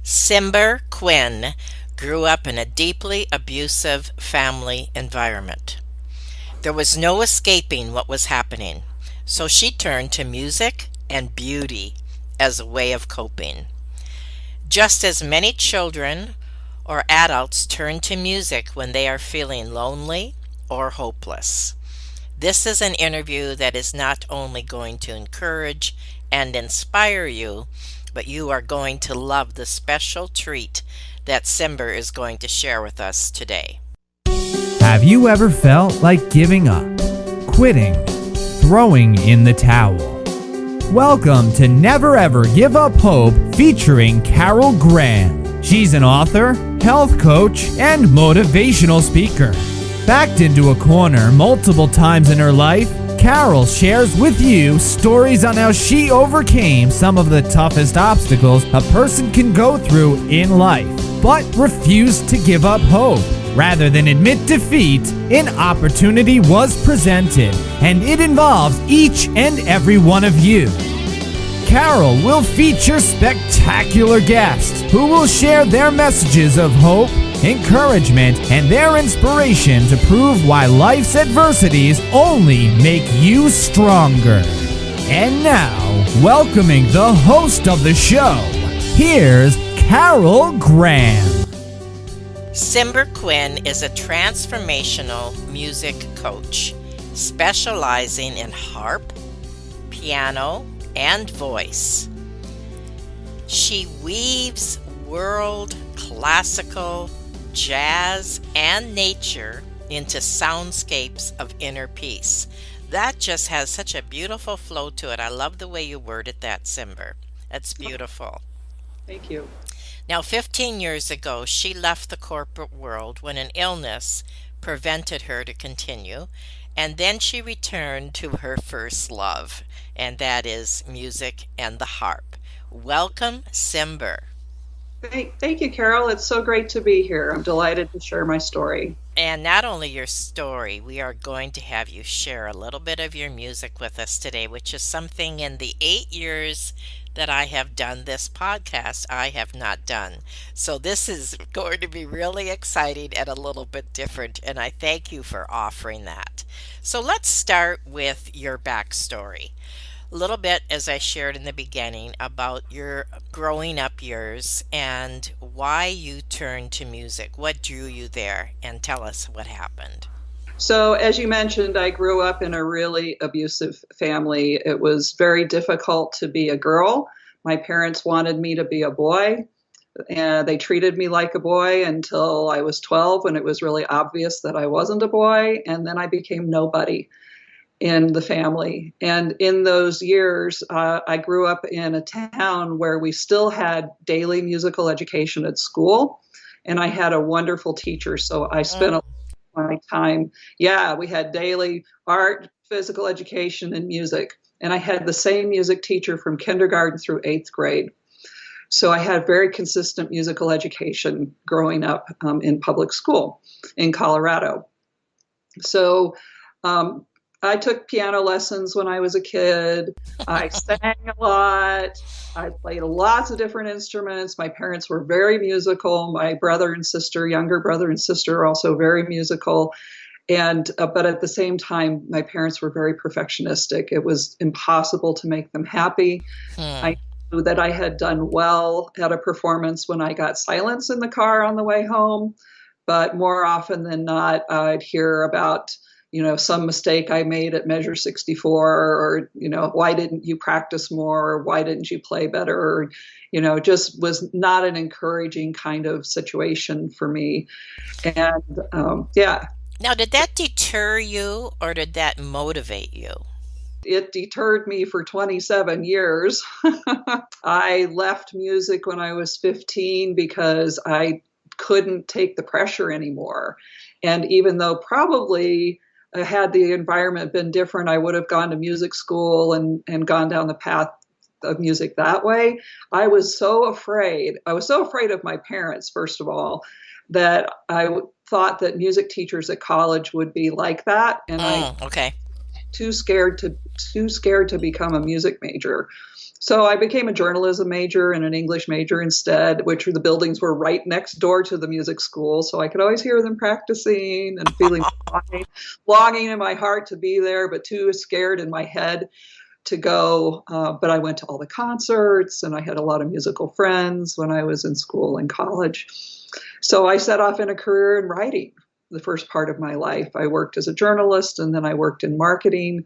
Cymber Quinn grew up in a deeply abusive family environment. There was no escaping what was happening, so she turned to music and beauty as a way of coping. Just as many children or adults turn to music when they are feeling lonely or hopeless. This is an interview that is not only going to encourage and inspire you, but you are going to love the special treat that Cymber is going to share with us today. Have you ever felt like giving up, quitting, throwing in the towel? Welcome to Never Ever Give Up Hope featuring Carol Graham. She's an author, health coach, and motivational speaker. Backed into a corner multiple times in her life, Carol shares with you stories on how she overcame some of the toughest obstacles a person can go through in life, but refused to give up hope. Rather than admit defeat, an opportunity was presented, and it involves each and every one of you. Carol will feature spectacular guests who will share their messages of hope, encouragement, and their inspiration to prove why life's adversities only make you stronger. And now, welcoming the host of the show, here's Carol Graham. Cymber Quinn is a transformational music coach, specializing in harp, piano, and voice. She weaves world, classical, jazz, and nature into soundscapes of inner peace. That just has such a beautiful flow to it. I love the way you worded that, Cymber. That's beautiful. Thank you. Now, 15 years ago, she left the corporate world when an illness prevented her to continue, and then she returned to her first love, and that is music and the harp. Welcome, Cymber. Thank you, Carol. It's so great to be here. I'm delighted to share my story. And not only your story, we are going to have you share a little bit of your music with us today, which is something in the 8 years that I have done this podcast, I have not done. So this is going to be really exciting and a little bit different, and I thank you for offering that. So let's start with your backstory. A little bit, as I shared in the beginning, about your growing up years and why you turned to music. What drew you there? And tell us what happened. So, as you mentioned, I grew up in a really abusive family. It was very difficult to be a girl. My parents wanted me to be a boy, and they treated me like a boy until I was 12, when it was really obvious that I wasn't a boy, and then I became nobody in the family. And in those years, I grew up in a town where we still had daily musical education at school, and I had a wonderful teacher. So I spent my time, we had daily art, physical education, and music. And I had the same music teacher from kindergarten through 8th grade. So I had very consistent musical education growing up in public school in Colorado. So I took piano lessons when I was a kid. I sang a lot. I played lots of different instruments. My parents were very musical. My brother and sister, younger brother and sister, are also very musical. And but at the same time, my parents were very perfectionistic. It was impossible to make them happy. I knew that I had done well at a performance when I got silence in the car on the way home. But more often than not, I'd hear about some mistake I made at measure 64, or, why didn't you practice more? Or why didn't you play better? Or, just was not an encouraging kind of situation for me. And Now, did that deter you or did that motivate you? It deterred me for 27 years. I left music when I was 15 because I couldn't take the pressure anymore. And even though probably had the environment been different, I would have gone to music school and gone down the path of music that way. I was so afraid. I was so afraid of my parents, first of all, that I thought that music teachers at college would be like that. And too scared to become a music major. So I became a journalism major and an English major instead, which the buildings were right next door to the music school. So I could always hear them practicing and feeling longing in my heart to be there, but too scared in my head to go. But I went to all the concerts and I had a lot of musical friends when I was in school and college. So I set off in a career in writing the first part of my life. I worked as a journalist and then I worked in marketing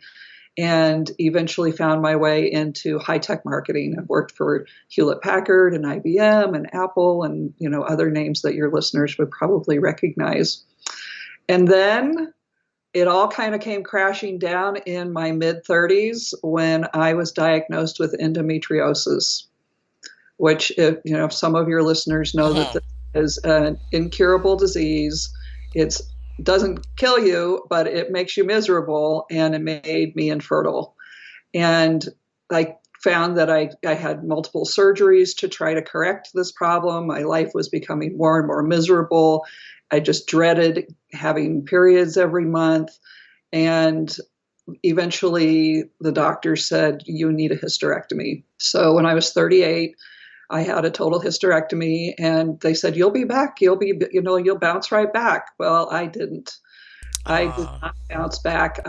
and eventually found my way into high-tech marketing. I've worked for Hewlett Packard and IBM and Apple and other names that your listeners would probably recognize. And then it all kind of came crashing down in my mid-30s when I was diagnosed with endometriosis, which, if some of your listeners know that this is an incurable disease. It doesn't kill you, but it makes you miserable, and it made me infertile. And I found that I had multiple surgeries to try to correct this problem. My life was becoming more and more miserable. I just dreaded having periods every month. And eventually the doctor said, you need a hysterectomy. So when I was 38, I had a total hysterectomy and they said, you'll be back. You'll bounce right back. Well, I didn't. I did not bounce back.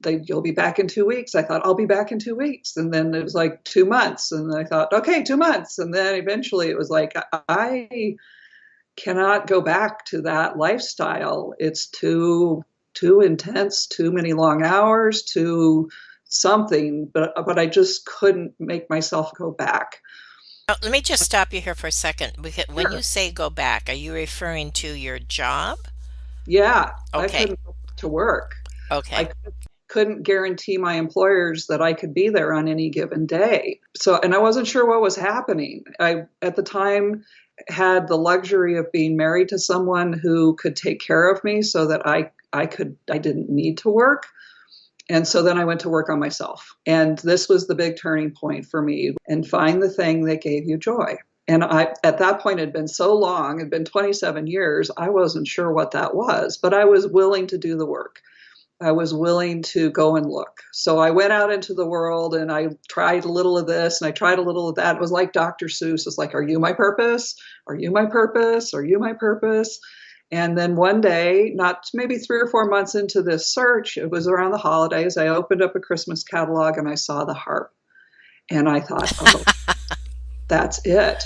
You'll be back in 2 weeks. I thought I'll be back in 2 weeks. And then it was like 2 months. And I thought, okay, 2 months. And then eventually it was like, I cannot go back to that lifestyle. It's too intense, too many long hours, too something, but I just couldn't make myself go back. Let me just stop you here for a second. When Sure. you say go back, are you referring to your job? Yeah, I Okay. couldn't go to work. I Okay. couldn't guarantee my employers that I could be there on any given day. So, and I wasn't sure what was happening. I, at the time, had the luxury of being married to someone who could take care of me so that I didn't need to work. And so then I went to work on myself. And this was the big turning point for me, and find the thing that gave you joy. And at that point, it had been so long, it had been 27 years, I wasn't sure what that was, but I was willing to do the work. I was willing to go and look. So I went out into the world and I tried a little of this and I tried a little of that. It was like Dr. Seuss. It's like, are you my purpose? Are you my purpose? Are you my purpose? And then one day, not maybe 3 or 4 months into this search, it was around the holidays, I opened up a Christmas catalog and I saw the harp. And I thought, oh, that's it.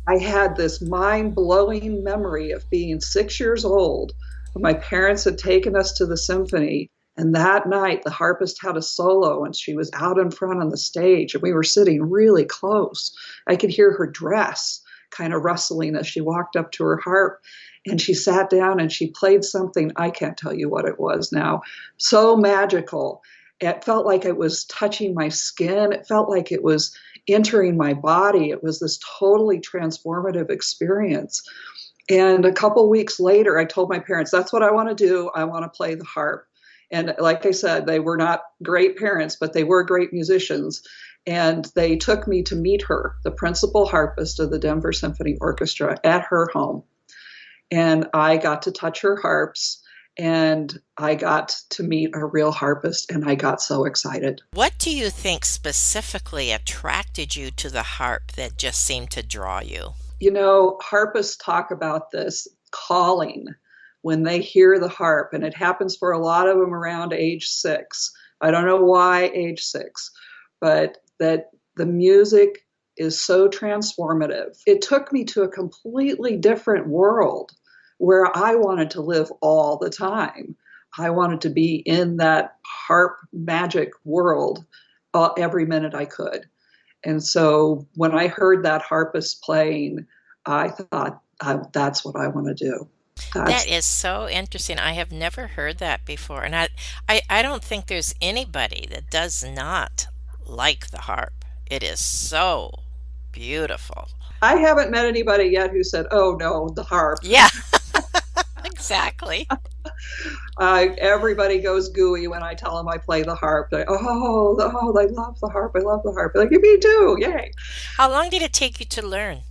I had this mind-blowing memory of being 6 years old. My parents had taken us to the symphony, and that night the harpist had a solo, and she was out in front on the stage, and we were sitting really close. I could hear her dress kind of rustling as she walked up to her harp, and she sat down and she played something, I can't tell you what it was now, so magical. It felt like it was touching my skin. It felt like it was entering my body. It was this totally transformative experience. And a couple weeks later, I told my parents, that's what I want to do. I want to play the harp. And like I said, they were not great parents, but they were great musicians. And they took me to meet her, the principal harpist of the Denver Symphony Orchestra, at her home. And I got to touch her harps and I got to meet a real harpist, and I got so excited. What do you think specifically attracted you to the harp that just seemed to draw you? Harpists talk about this calling when they hear the harp, and it happens for a lot of them around age 6. I don't know why age 6, but that the music is so transformative. It took me to a completely different world where I wanted to live all the time. I wanted to be in that harp magic world every minute I could. And so when I heard that harpist playing, I thought, that's what I want to do. That is so interesting. I have never heard that before. And I don't think there's anybody that does not like the harp. It is so beautiful. I haven't met anybody yet who said, oh no, the harp. Yeah, exactly. Everybody goes gooey when I tell them I play the harp. They, I love the harp. I love the harp. Like, me too. Yay. How long did it take you to learn?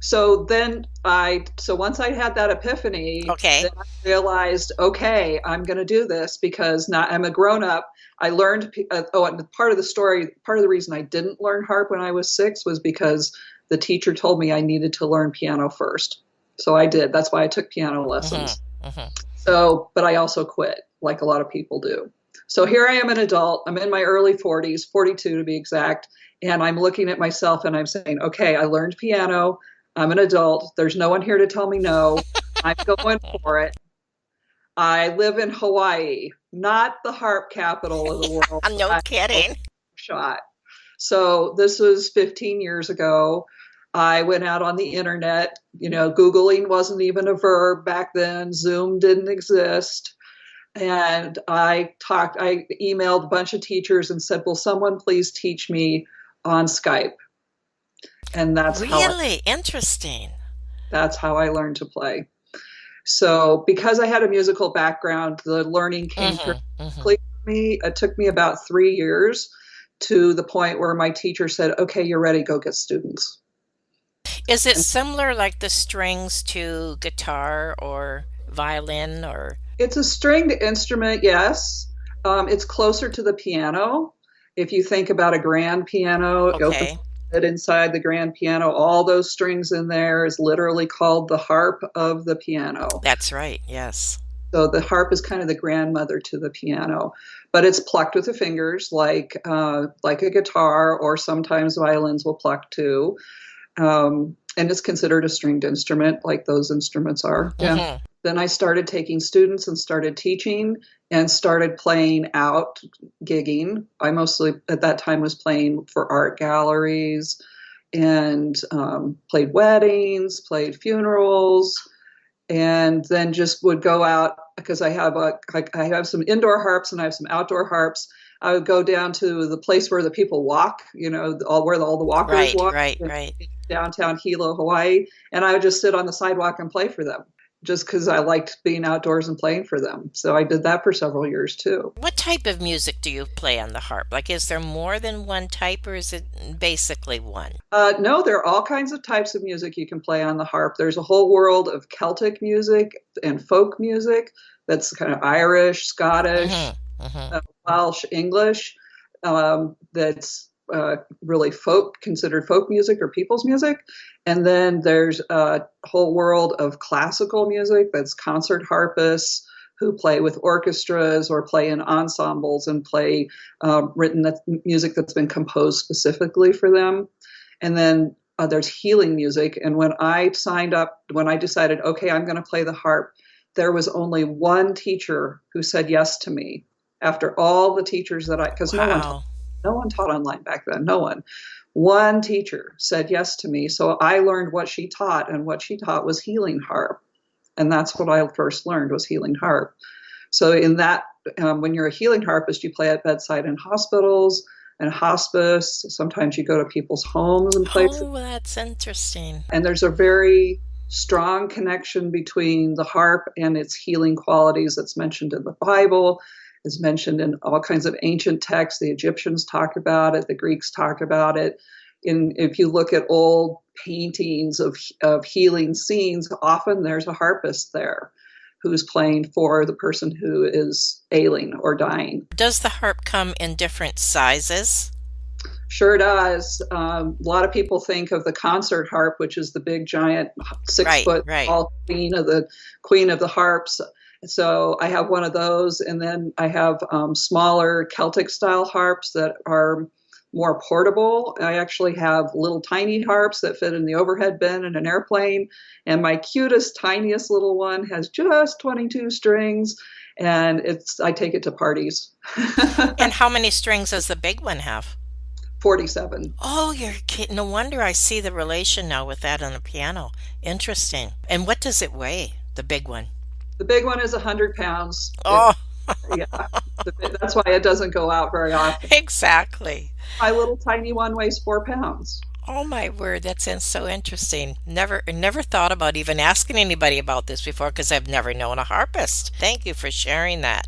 So once I had that epiphany, Okay. then I realized, okay, I'm going to do this because now I'm a grown up. I learned, and part of the story, part of the reason I didn't learn harp when I was 6 was because the teacher told me I needed to learn piano first. So I did. That's why I took piano Hmm. lessons. Hmm. But I also quit, like a lot of people do. So here I am, an adult. I'm in my early 40s, 42 to be exact. And I'm looking at myself and I'm saying, okay, I learned piano. I'm an adult. There's no one here to tell me no. I'm going for it. I live in Hawaii, not the harp capital of the world. No I have a kidding. shot. So this was 15 years ago. I went out on the internet. Googling wasn't even a verb back then. Zoom didn't exist. And I emailed a bunch of teachers and said, will someone please teach me on Skype? And Really interesting. that's how I learned to play. So because I had a musical background, the learning came pretty Hmm. Hmm. quickly for me. It took me about 3 years to the point where my teacher said, okay, you're ready, go get students. Is it And similar like the strings to guitar or violin or it's a stringed instrument, yes. It's closer to the piano. If you think about a grand piano, you open okay. it inside the grand piano, all those strings in there is literally called the harp of the piano. That's right. Yes. So the harp is kind of the grandmother to the piano, but it's plucked with the fingers, like a guitar, or sometimes violins will pluck too. And it's considered a stringed instrument, like those instruments are. Yeah. Hmm. Then I started taking students and started teaching and started playing out, gigging. I mostly at that time was playing for art galleries and played weddings, played funerals, and then just would go out because I have some indoor harps and I have some outdoor harps. I would go down to the place where the people walk, all the walkers Right, walk right, in right. downtown Hilo, Hawaii, and I would just sit on the sidewalk and play for them, just because I liked being outdoors and playing for them. So I did that for several years too. What type of music do you play on the harp? Like, is there more than one type or is it basically one? No, there are all kinds of types of music you can play on the harp. There's a whole world of Celtic music and folk music that's kind of Irish, Hmm. Scottish, Hmm. Welsh, English. That's really considered folk music or people's music. And then there's a whole world of classical music that's concert harpists who play with orchestras or play in ensembles and play music that's been composed specifically for them. And then there's healing music. And when I signed up, when I decided, okay, I'm going to play the harp, there was only one teacher who said yes to me after all the teachers because Wow. no one taught online back then. No one. One teacher said yes to me. So I learned what she taught, and what she taught was healing harp. And that's what I first learned was healing harp. So in that, when you're a healing harpist, you play at bedside in hospitals and hospice. Sometimes you go to people's homes and play. Oh, that's interesting. And there's a very strong connection between the harp and its healing qualities that's mentioned in the Bible. It's mentioned in all kinds of ancient texts. The Egyptians talk about it. The Greeks talk about it. If you look at old paintings of healing scenes, often there's a harpist there who's playing for the person who is ailing or dying. Does the harp come in different sizes? Sure does. A lot of people think of the concert harp, which is the big, giant, 6 Right, foot right. tall queen of the harps. So I have one of those, and then I have smaller Celtic style harps that are more portable. I actually have little tiny harps that fit in the overhead bin in an airplane, and my cutest, tiniest little one has just 22 strings, and I take it to parties. And how many strings does the big one have? 47. Oh, you're kidding. No wonder I see the relation now with that on the piano. Interesting. And what does it weigh, the big one? The big one is 100 pounds. Oh, Yeah, that's why it doesn't go out very often. exactly. My little tiny one weighs 4 pounds. Oh my word, that's so interesting. Never thought about even asking anybody about this before because I've never known a harpist. Thank you for sharing that.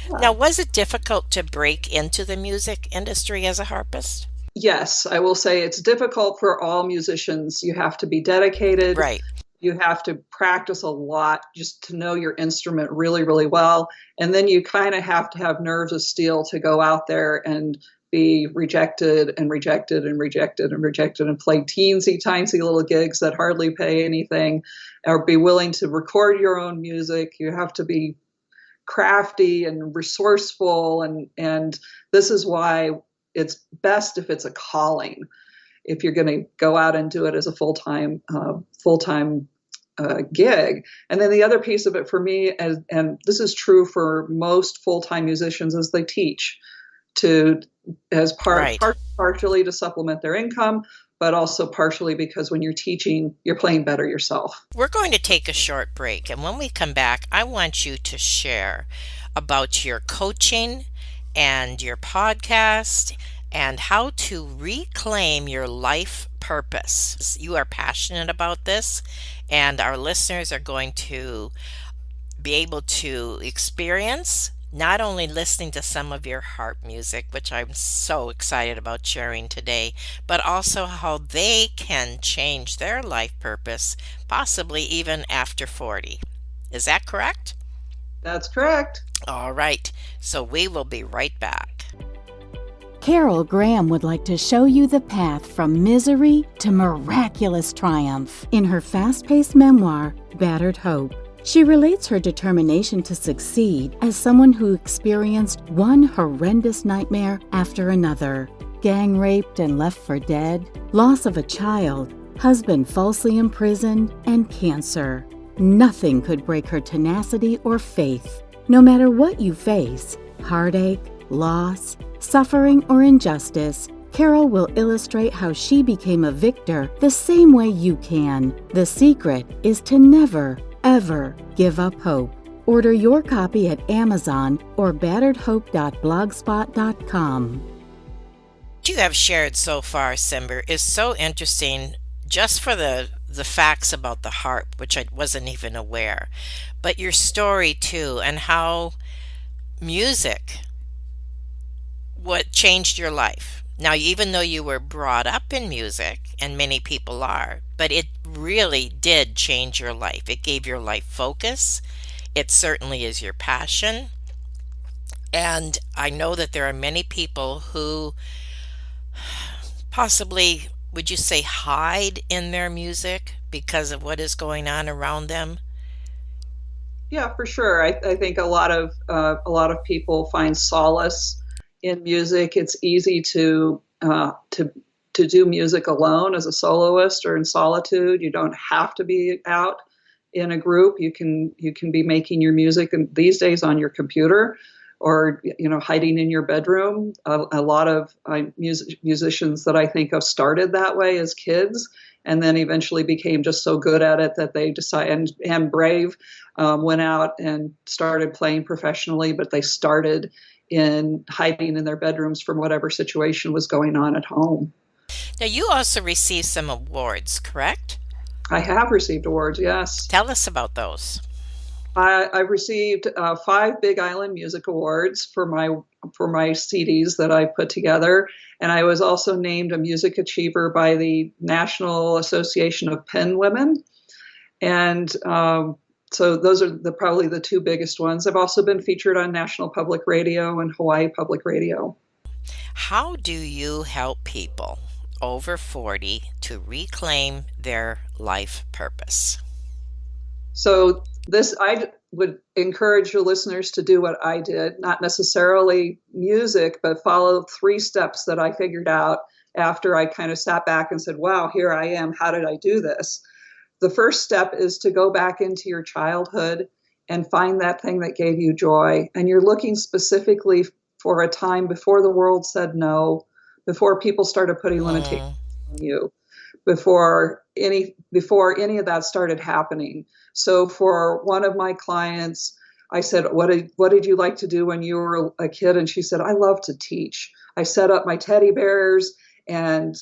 Yeah. Now, was it difficult to break into the music industry as a harpist? Yes, I will say it's difficult for all musicians. You have to be dedicated. Right. You have to practice a lot just to know your instrument really, really well. And then you kind of have to have nerves of steel to go out there and be rejected and rejected and rejected and rejected and play teensy tiny little gigs that hardly pay anything, or be willing to record your own music. You have to be crafty and resourceful, and this is why it's best if it's a calling, if you're going to go out and do it as a full-time gig. And then the other piece of it for me, and this is true for most full-time musicians, is they teach to as Right. partially to supplement their income, but also partially because when you're teaching, you're playing better yourself. We're going to take a short break, and when we come back, I want you to share about your coaching and your podcast and how to reclaim your life purpose. You are passionate about this, and our listeners are going to be able to experience not only listening to some of your harp music, which I'm so excited about sharing today, but also how they can change their life purpose, possibly even after 40. Is that correct? That's correct. All right, so we will be right back. Carol Graham would like to show you the path from misery to miraculous triumph in her fast-paced memoir, Battered Hope. She relates her determination to succeed as someone who experienced one horrendous nightmare after another: gang raped and left for dead, loss of a child, husband falsely imprisoned, and cancer. Nothing could break her tenacity or faith. No matter what you face, heartache, loss, suffering, or injustice, Carol will illustrate how she became a victor the same way you can. The secret is to never, ever give up hope. Order your copy at Amazon or batteredhope.blogspot.com. What you have shared so far, Cymber, is so interesting, just for the facts about the harp, which I wasn't even aware, but your story too, and how music, what changed your life. Now, even though you were brought up in music, and many people are, but it really did change your life. It gave your life focus. It certainly is your passion. And I know that there are many people who possibly, would you say, hide in their music because of what is going on around them? Yeah, for sure. I think a lot of people find solace in music. It's easy to do music alone as a soloist or in solitude. You don't have to be out in a group. You can be making your music these days on your computer, or hiding in your bedroom. A lot of musicians that I think of started that way as kids, and then eventually became just so good at it that they decided, and brave, went out and started playing professionally, but they started in hiding in their bedrooms from whatever situation was going on at home. Now, you also received some awards, correct? I have received awards, yes. Tell us about those. I received 5 Big Island Music Awards for my CDs that I put together, and I was also named a Music Achiever by the National Association of Pen Women, and so those are probably the 2 biggest ones. I've also been featured on National Public Radio and Hawaii Public Radio. How do you help people over 40 to reclaim their life purpose? So I would encourage your listeners to do what I did, not necessarily music, but follow 3 steps that I figured out after I kind of sat back and said, wow, here I am. How did I do this? The first step is to go back into your childhood and find that thing that gave you joy. And you're looking specifically for a time before the world said no, before people started putting limitations on you, before any of that started happening. So for one of my clients, I said, what did you like to do when you were a kid? And she said, I love to teach. I set up my teddy bears, and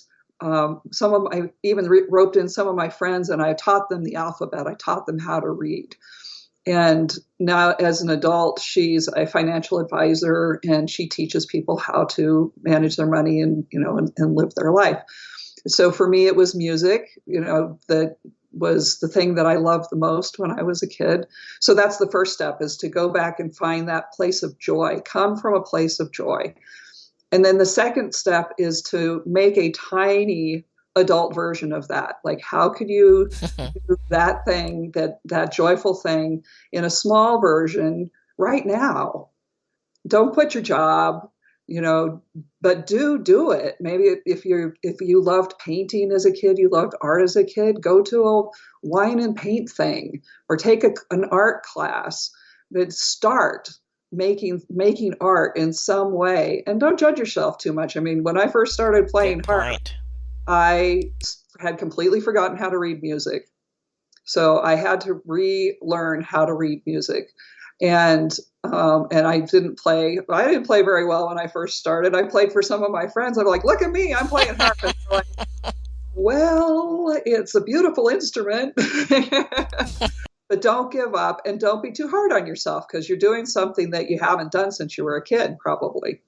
I even roped in some of my friends, and I taught them the alphabet. I taught them how to read. And now as an adult, she's a financial advisor, and she teaches people how to manage their money and, and live their life. So for me, it was music, that was the thing that I loved the most when I was a kid. So that's the first step, is to go back and find that place of joy, come from a place of joy. And then the second step is to make a tiny adult version of that. Like, how could you do that thing, that joyful thing, in a small version right now? Don't quit your job, but do it. Maybe if you loved painting as a kid, you loved art as a kid, go to a wine and paint thing, or take an art class. That start making art in some way, and don't judge yourself too much. I mean, when I first started playing harp, I had completely forgotten how to read music. So I had to relearn how to read music. And I didn't play very well when I first started. I played for some of my friends. I'm like, look at me, I'm playing harp. And they're like, well, it's a beautiful instrument. But don't give up, and don't be too hard on yourself, because you're doing something that you haven't done since you were a kid, probably.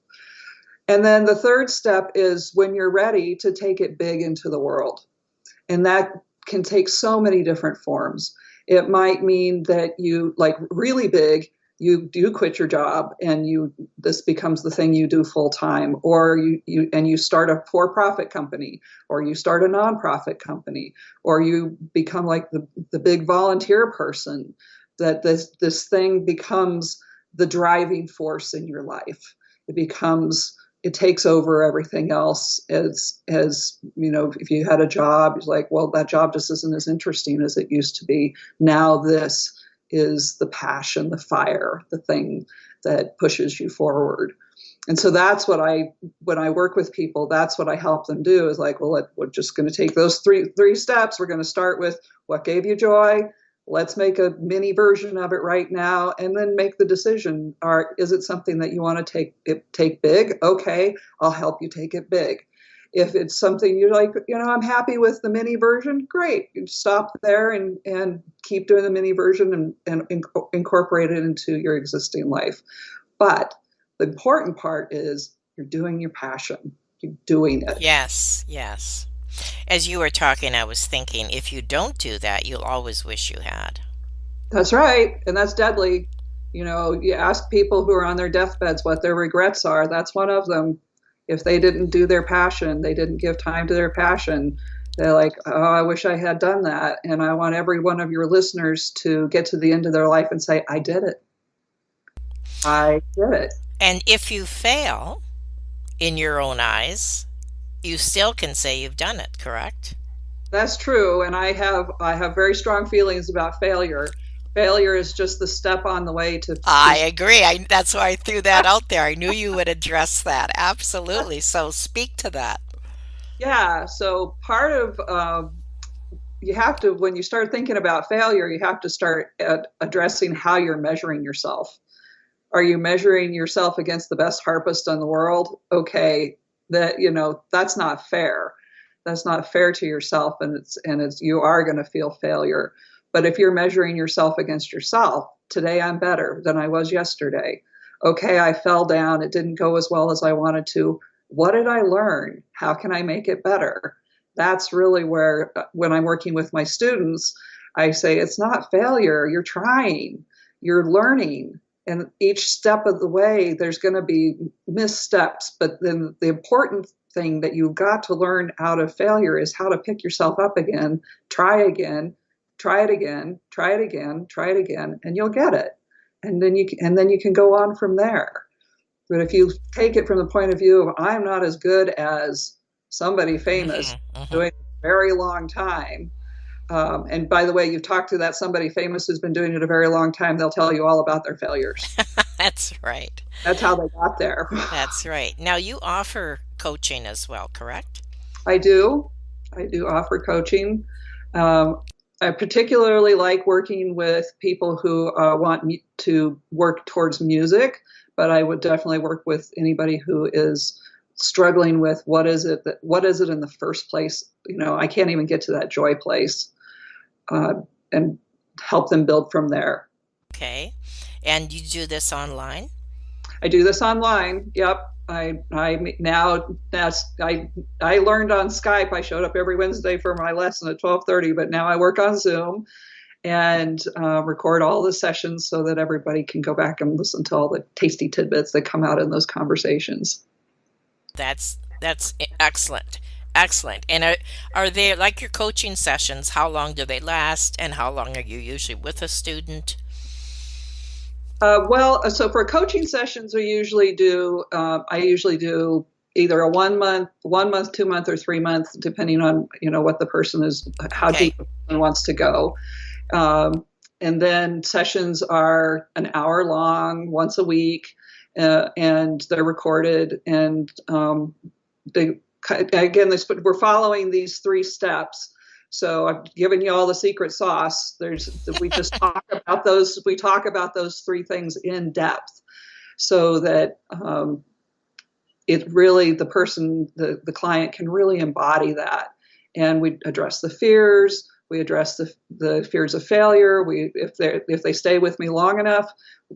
And then the third step is, when you're ready, to take it big into the world. And that can take so many different forms. It might mean that you, like really big, you do quit your job and this becomes the thing you do full time, or you start a for-profit company, or you start a nonprofit company, or you become like the big volunteer person, that this thing becomes the driving force in your life. It takes over everything else. As if you had a job, it's like, well, that job just isn't as interesting as it used to be. Now this is the passion, the fire, the thing that pushes you forward. And so that's what when I work with people, that's what I help them do, is like, well, we're just going to take those three steps. We're going to start with what gave you joy. Let's make a mini version of it right now, and then make the decision. Is it something that you want to take big? Okay, I'll help you take it big. If it's something you're like, I'm happy with the mini version, great. You stop there and keep doing the mini version and incorporate it into your existing life. But the important part is you're doing your passion. You're doing it. Yes, yes. As you were talking, I was thinking, if you don't do that, you'll always wish you had. That's right. And that's deadly. You ask people who are on their deathbeds what their regrets are. That's one of them. If they didn't do their passion, they didn't give time to their passion, they're like, oh, I wish I had done that. And I want every one of your listeners to get to the end of their life and say, I did it. I did it. And if you fail in your own eyes, you still can say you've done it, correct? That's true. And I have very strong feelings about failure. Failure is just the step on the way to... I agree. That's why I threw that out there. I knew you would address that. Absolutely. So speak to that. Yeah. So part of... you have to, when you start thinking about failure, you have to start addressing how you're measuring yourself. Are you measuring yourself against the best harpist in the world? Okay, that's not fair. That's not fair to yourself, and you are going to feel failure. But if you're measuring yourself against yourself, today I'm better than I was yesterday. Okay, I fell down. It didn't go as well as I wanted to. What did I learn? How can I make it better? That's really where, when I'm working with my students, I say it's not failure. You're trying. You're learning. And each step of the way, there's going to be missteps. But then the important thing that you've got to learn out of failure is how to pick yourself up again, try again, try it again, try it again, try it again, and you'll get it. And then you can go on from there. But if you take it from the point of view of, I'm not as good as somebody famous doing a very long time. And by the way, you've talked to that somebody famous who's been doing it a very long time. They'll tell you all about their failures. That's right. That's how they got there. That's right. Now, you offer coaching as well, correct? I do offer coaching. I particularly like working with people who want me to work towards music, but I would definitely work with anybody who is struggling with what is it in the first place. I can't even get to that joy place, and help them build from there. Okay. And you do this online? I do this online. Yep. I now I learned on Skype. I showed up every Wednesday for my lesson at 12:30, but now I work on Zoom and record all the sessions so that everybody can go back and listen to all the tasty tidbits that come out in those conversations. That's excellent. Excellent. And are they like your coaching sessions? How long do they last, and how long are you usually with a student? So for coaching sessions, I usually do either a 1 month, 2 month, or 3 months, depending on what the person is, how Okay. deep the person wants to go. And then sessions are an hour long, once a week, and they're recorded. And they again, we're following these 3 steps. So I've given you all the secret sauce. We just talk about those. We talk about those 3 things in depth, so that the client can really embody that. And we address the fears. We address the fears of failure. If they stay with me long enough,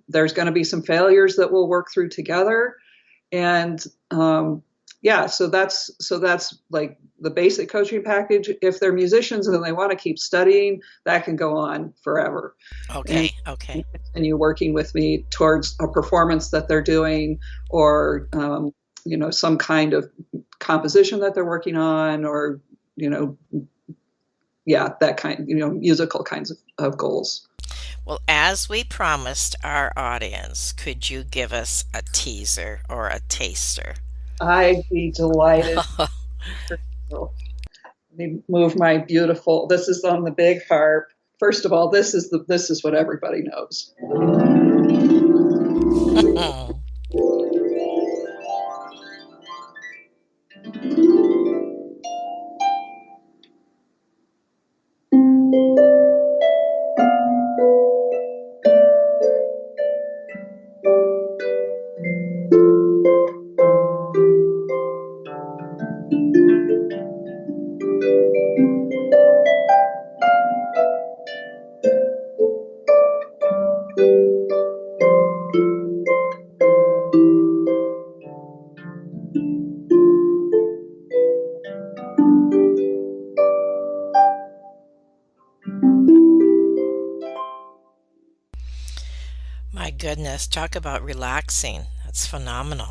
there's going to be some failures that we'll work through together. And so that's like the basic coaching package. If they're musicians and they want to keep studying, that can go on forever. Okay. Okay. And you working with me towards a performance that they're doing, or some kind of composition that they're working on, or that kind, musical kinds of goals. Well, as we promised our audience, could you give us a teaser or a taster? I'd be delighted. Let me move my beautiful. This is on the big harp. First of all, this is what everybody knows. My goodness, talk about relaxing. That's phenomenal.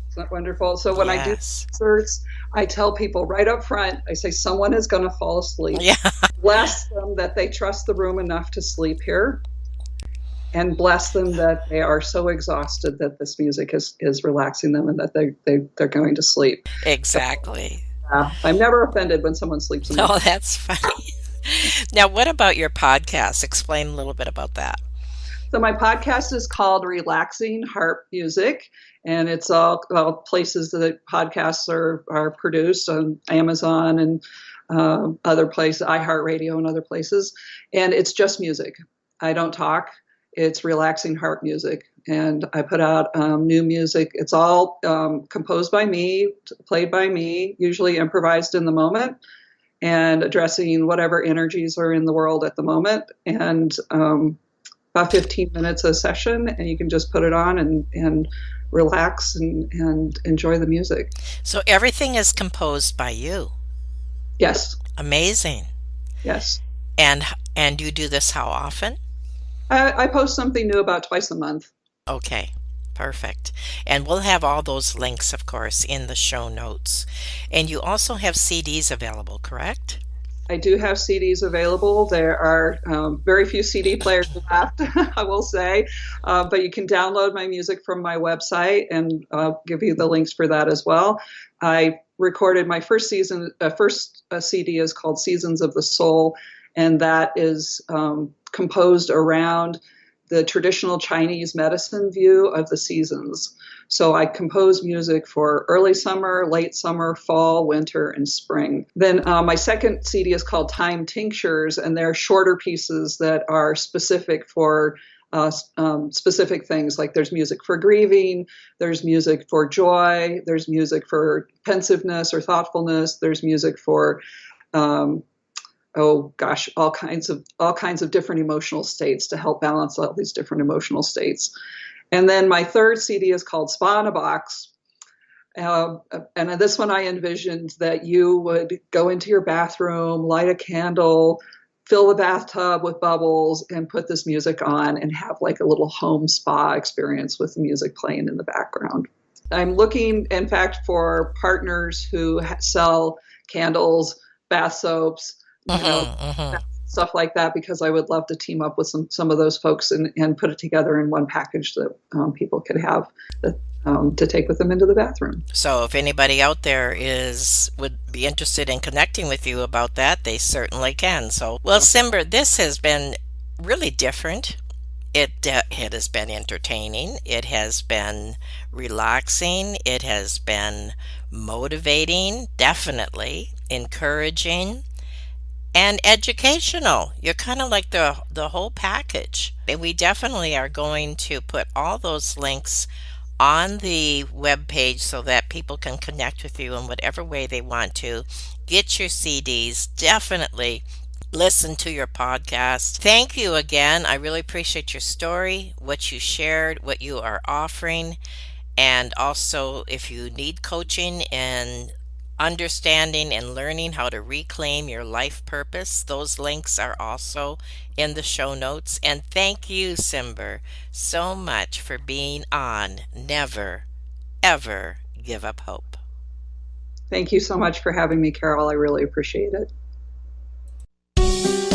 Isn't that wonderful? So when I do Yes. concerts, I tell people right up front, I say someone is going to fall asleep. Yeah. Bless them that they trust the room enough to sleep here, and bless them that they are so exhausted that this music is relaxing them, and that they're going to sleep. Exactly. I'm never offended when someone sleeps in Oh, that's funny. Now, what about your podcast? Explain a little bit about that. So my podcast is called Relaxing Harp Music, and it's all places that podcasts are produced, on Amazon and other places, iHeartRadio and other places. And it's just music. I don't talk. It's relaxing harp music. And I put out new music. It's all composed by me, played by me, usually improvised in the moment, and addressing whatever energies are in the world at the moment. And about 15 minutes a session, and you can just put it on and relax and enjoy the music. So everything is composed by you. Yes. Amazing. Yes. And you do this how often? I post something new about twice a month. Okay. Perfect. And we'll have all those links, of course, in the show notes. And you also have CDs available, correct? I do have CDs available. There are very few CD players left, I will say, but you can download my music from my website, and I'll give you the links for that as well. I recorded my first CD is called Seasons of the Soul, and that is composed around the traditional Chinese medicine view of the seasons. So I compose music for early summer, late summer, fall, winter, and spring. Then my second CD is called Time Tinctures, and they're shorter pieces that are specific for specific things. Like there's music for grieving, there's music for joy, there's music for pensiveness or thoughtfulness, there's music for oh gosh, all kinds of different emotional states to help balance all these different emotional states. And then my third CD is called Spa in a Box. And this one I envisioned that you would go into your bathroom, light a candle, fill the bathtub with bubbles, and put this music on and have like a little home spa experience with the music playing in the background. I'm looking, in fact, for partners who sell candles, bath soaps, stuff like that, because I would love to team up with some of those folks and put it together in one package that people could have to take with them into the bathroom. So if anybody out there would be interested in connecting with you about that, they certainly can. So, well, Cymber, this has been really different. It has been entertaining. It has been relaxing. It has been motivating, definitely encouraging, and educational. You're kind of like the whole package. And we definitely are going to put all those links on the webpage so that people can connect with you in whatever way they want to. Get your CDs. Definitely listen to your podcast. Thank you again. I really appreciate your story, what you shared, what you are offering. And also, if you need coaching and understanding and learning how to reclaim your life purpose, those links are also in the show notes. And thank you, Cymber, so much for being on Never, Ever Give Up Hope. Thank you so much for having me, Carol. I really appreciate it.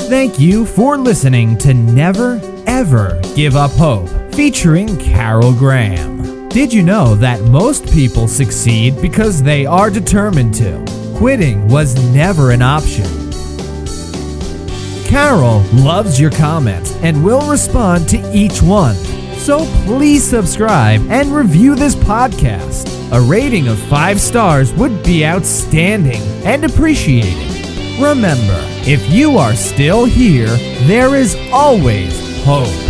Thank you for listening to Never, Ever Give Up Hope, featuring Carol Graham. Did you know that most people succeed because they are determined to? Quitting was never an option. Carol loves your comments and will respond to each one. So please subscribe and review this podcast. A rating of 5 stars would be outstanding and appreciated. Remember, if you are still here, there is always hope.